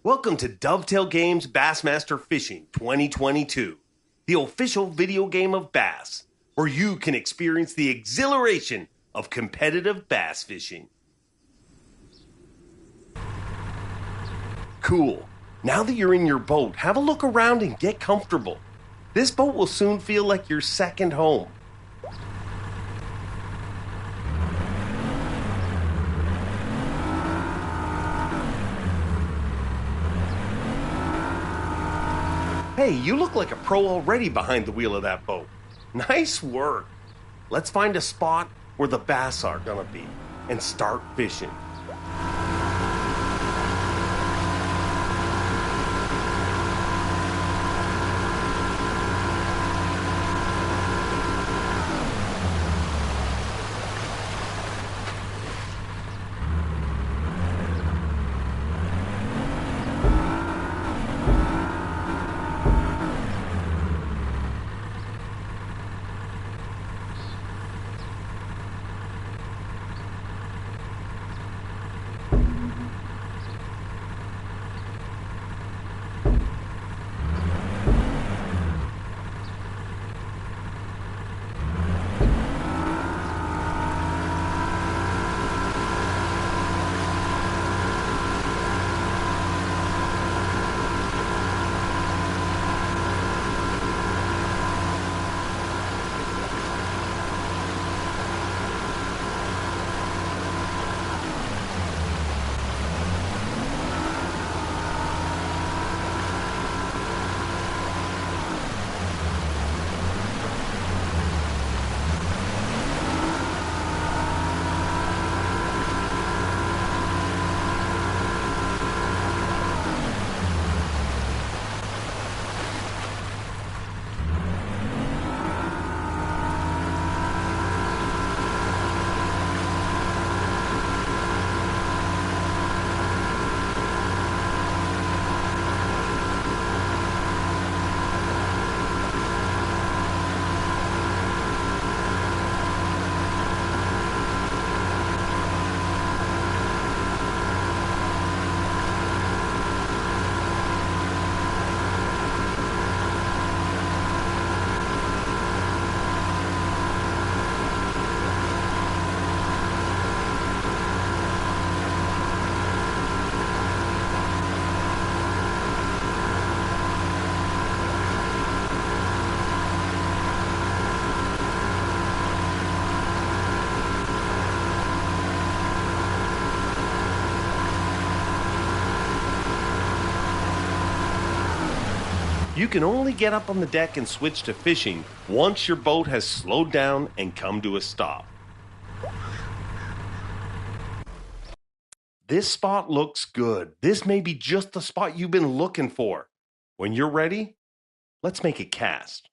Welcome to Dovetail Games Bassmaster Fishing 2022, the official video game of bass, where you can experience the exhilaration of competitive bass fishing. Cool. Now that you're in your boat, have a look around and get comfortable. This boat will soon feel like your second home. Hey, you look like a pro already behind the wheel of that boat. Nice work. Let's find a spot where the bass are gonna be and start fishing. You can only get up on the deck and switch to fishing once your boat has slowed down and come to a stop. This spot looks good. This may be just the spot you've been looking for. When you're ready, let's make a cast.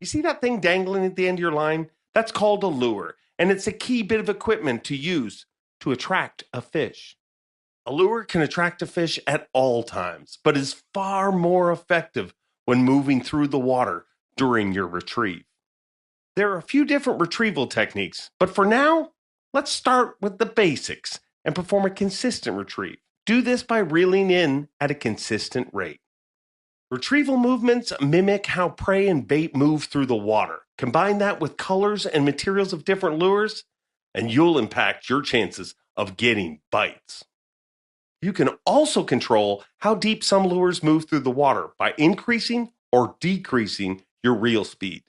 You see that thing dangling at the end of your line? That's called a lure, and it's a key bit of equipment to use to attract a fish. A lure can attract a fish at all times, but is far more effective when moving through the water during your retrieve. There are a few different retrieval techniques, but for now, let's start with the basics and perform a consistent retrieve. Do this by reeling in at a consistent rate. Retrieval movements mimic how prey and bait move through the water. Combine that with colors and materials of different lures, and you'll impact your chances of getting bites. You can also control how deep some lures move through the water by increasing or decreasing your reel speed.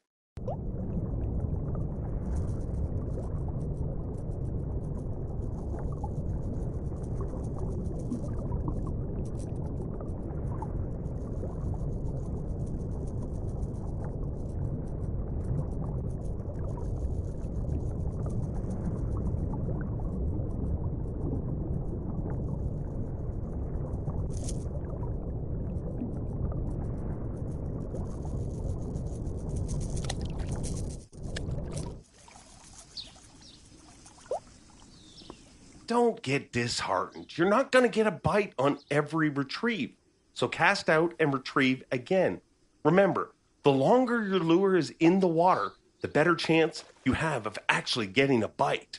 don't get disheartened. You're not going to get a bite on every retrieve. So cast out and retrieve again. Remember, the longer your lure is in the water, the better chance you have of actually getting a bite.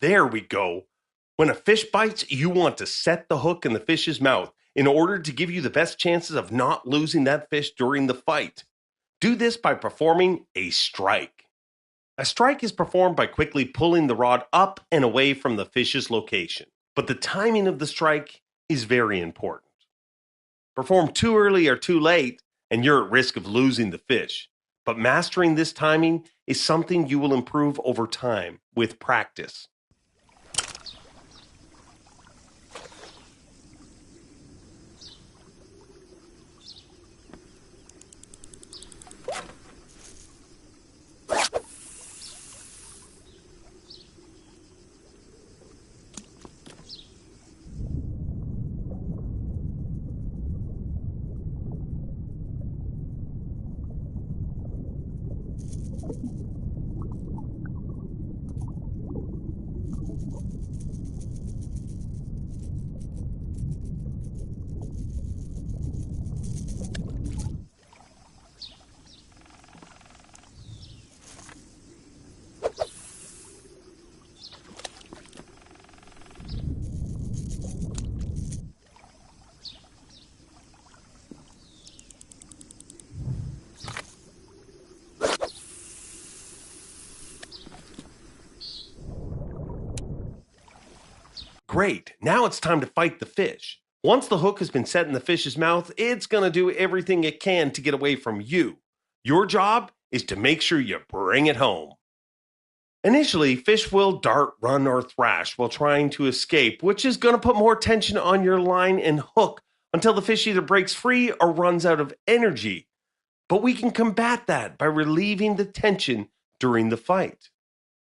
There we go. When a fish bites, you want to set the hook in the fish's mouth in order to give you the best chances of not losing that fish during the fight. Do this by performing a strike. A strike is performed by quickly pulling the rod up and away from the fish's location, but the timing of the strike is very important. Perform too early or too late, and you're at risk of losing the fish. But mastering this timing is something you will improve over time with practice. Great, now it's time to fight the fish. Once the hook has been set in the fish's mouth, it's going to do everything it can to get away from you. Your job is to make sure you bring it home. Initially, fish will dart, run, or thrash while trying to escape, which is going to put more tension on your line and hook until the fish either breaks free or runs out of energy. But we can combat that by relieving the tension during the fight.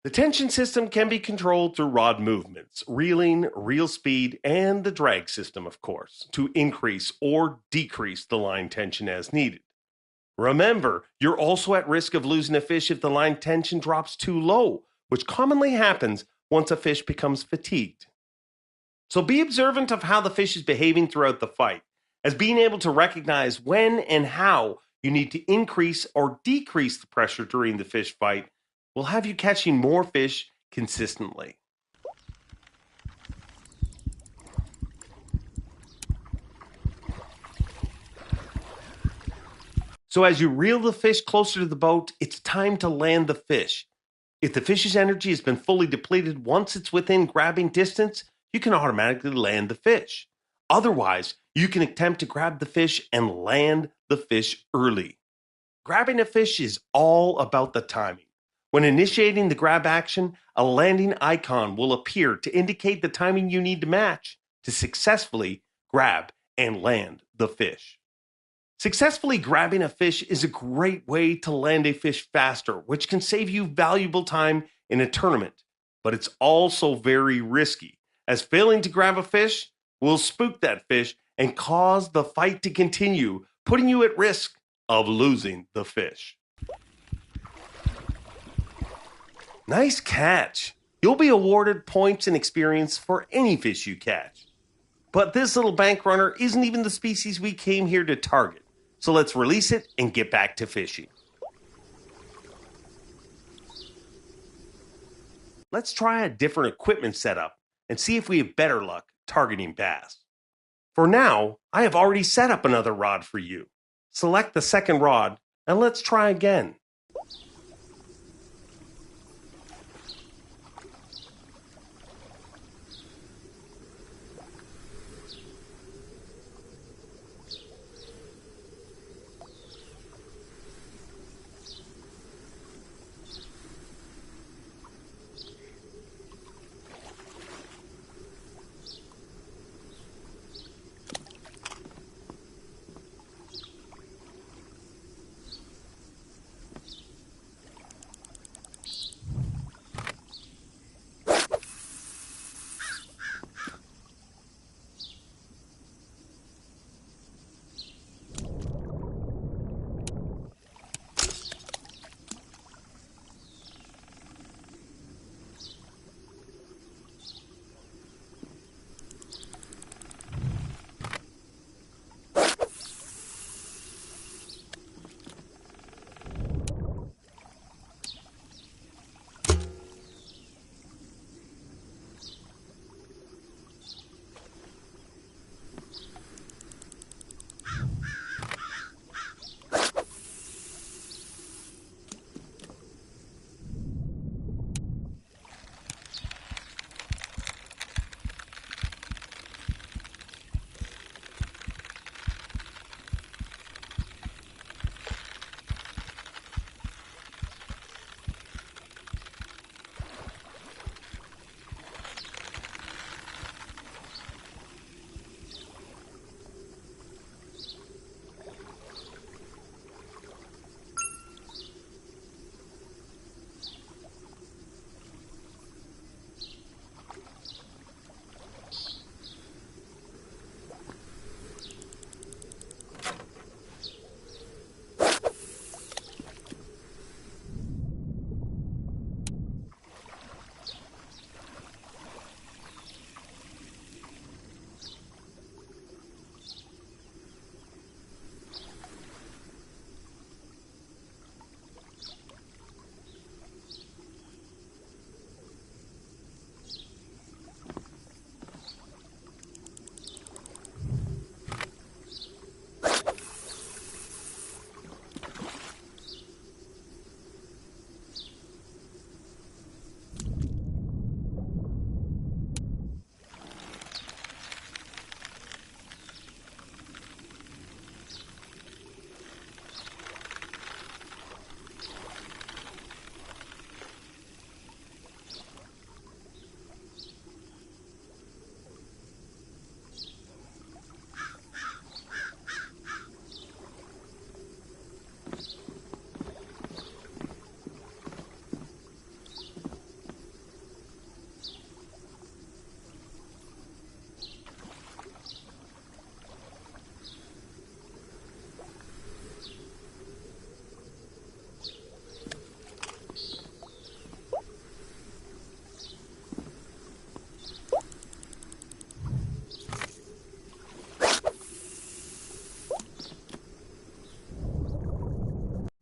The tension system can be controlled through rod movements, reeling, reel speed, and the drag system, of course, to increase or decrease the line tension as needed. Remember, you're also at risk of losing a fish if the line tension drops too low, which commonly happens once a fish becomes fatigued. So be observant of how the fish is behaving throughout the fight, as being able to recognize when and how you need to increase or decrease the pressure during the fish fight will have you catching more fish consistently. So as you reel the fish closer to the boat, it's time to land the fish. If the fish's energy has been fully depleted once it's within grabbing distance, you can automatically land the fish. Otherwise, you can attempt to grab the fish and land the fish early. Grabbing a fish is all about the timing. When initiating the grab action, a landing icon will appear to indicate the timing you need to match to successfully grab and land the fish. Successfully grabbing a fish is a great way to land a fish faster, which can save you valuable time in a tournament. But it's also very risky, as failing to grab a fish will spook that fish and cause the fight to continue, putting you at risk of losing the fish. Nice catch. You'll be awarded points and experience for any fish you catch. But this little bank runner isn't even the species we came here to target. So let's release it and get back to fishing. Let's try a different equipment setup and see if we have better luck targeting bass. For now, I have already set up another rod for you. Select the second rod and let's try again.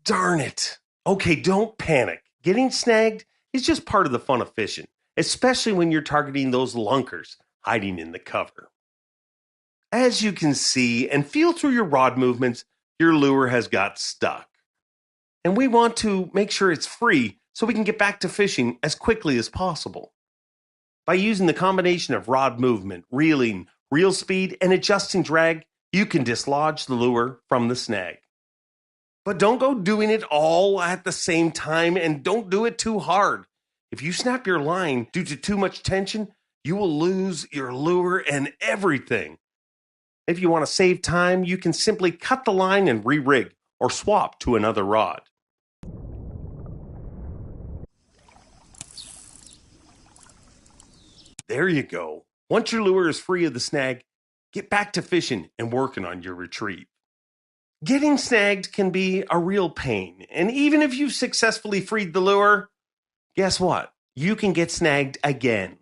Darn it. Okay, don't panic. Getting snagged is just part of the fun of fishing, especially when you're targeting those lunkers hiding in the cover. As you can see and feel through your rod movements, your lure has got stuck. And we want to make sure it's free so we can get back to fishing as quickly as possible. By using the combination of rod movement, reeling, reel speed, and adjusting drag, you can dislodge the lure from the snag. But don't go doing it all at the same time and don't do it too hard. If you snap your line due to too much tension, you will lose your lure and everything. If you want to save time, you can simply cut the line and re-rig or swap to another rod. There you go. Once your lure is free of the snag, get back to fishing and working on your retrieve. Getting snagged can be a real pain, and even if you've successfully freed the lure, guess what? You can get snagged again.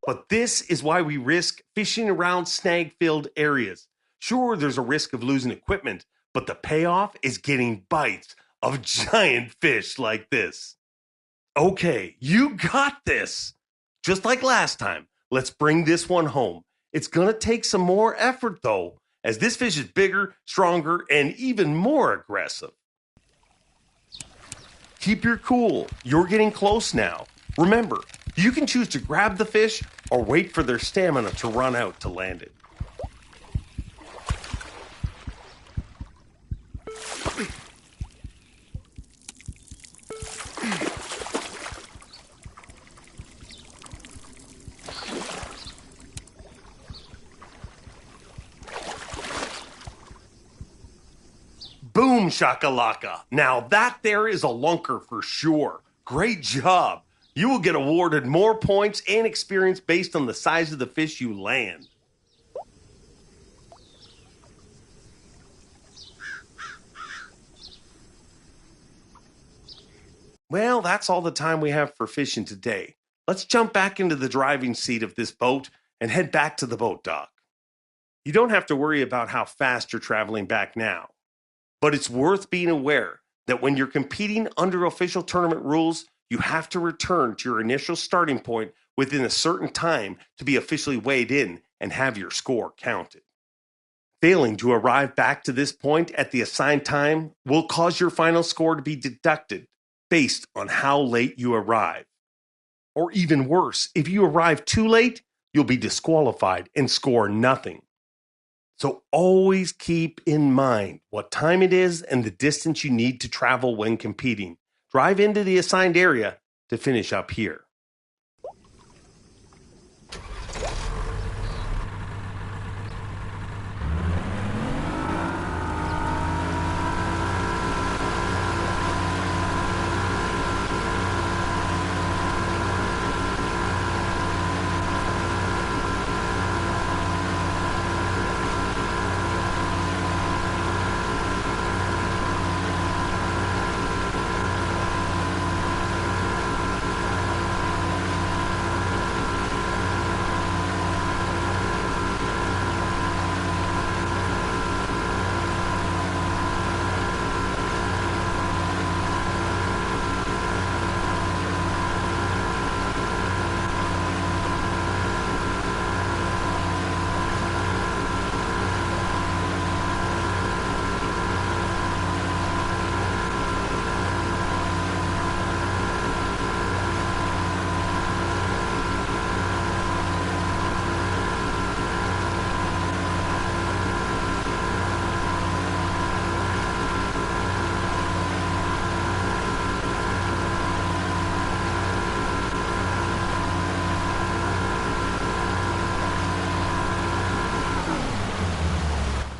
But this is why we risk fishing around snag-filled areas. Sure, there's a risk of losing equipment, but the payoff is getting bites of giant fish like this. Okay, you got this. Just like last time, let's bring this one home. It's going to take some more effort, though, as this fish is bigger, stronger, and even more aggressive. Keep your cool. You're getting close now. Remember, you can choose to grab the fish or wait for their stamina to run out to land it. Boom shakalaka. Now that there is a lunker for sure. Great job. You will get awarded more points and experience based on the size of the fish you land. Well, that's all the time we have for fishing today. Let's jump back into the driving seat of this boat and head back to the boat dock. You don't have to worry about how fast you're traveling back now, but it's worth being aware that when you're competing under official tournament rules, you have to return to your initial starting point within a certain time to be officially weighed in and have your score counted. Failing to arrive back to this point at the assigned time will cause your final score to be deducted based on how late you arrive. Or even worse, if you arrive too late, you'll be disqualified and score nothing. So always keep in mind what time it is and the distance you need to travel when competing. Drive into the assigned area to finish up here.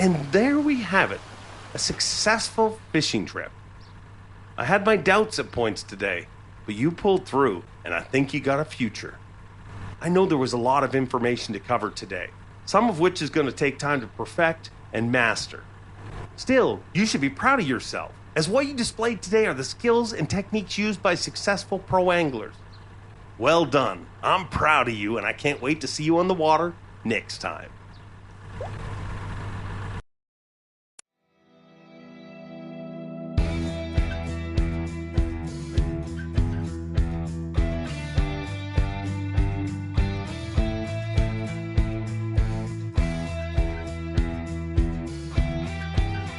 And there we have it, a successful fishing trip. I had my doubts at points today, but you pulled through, and I think you got a future. I know there was a lot of information to cover today, some of which is going to take time to perfect and master. Still, you should be proud of yourself, as what you displayed today are the skills and techniques used by successful pro anglers. Well done. I'm proud of you, and I can't wait to see you on the water next time.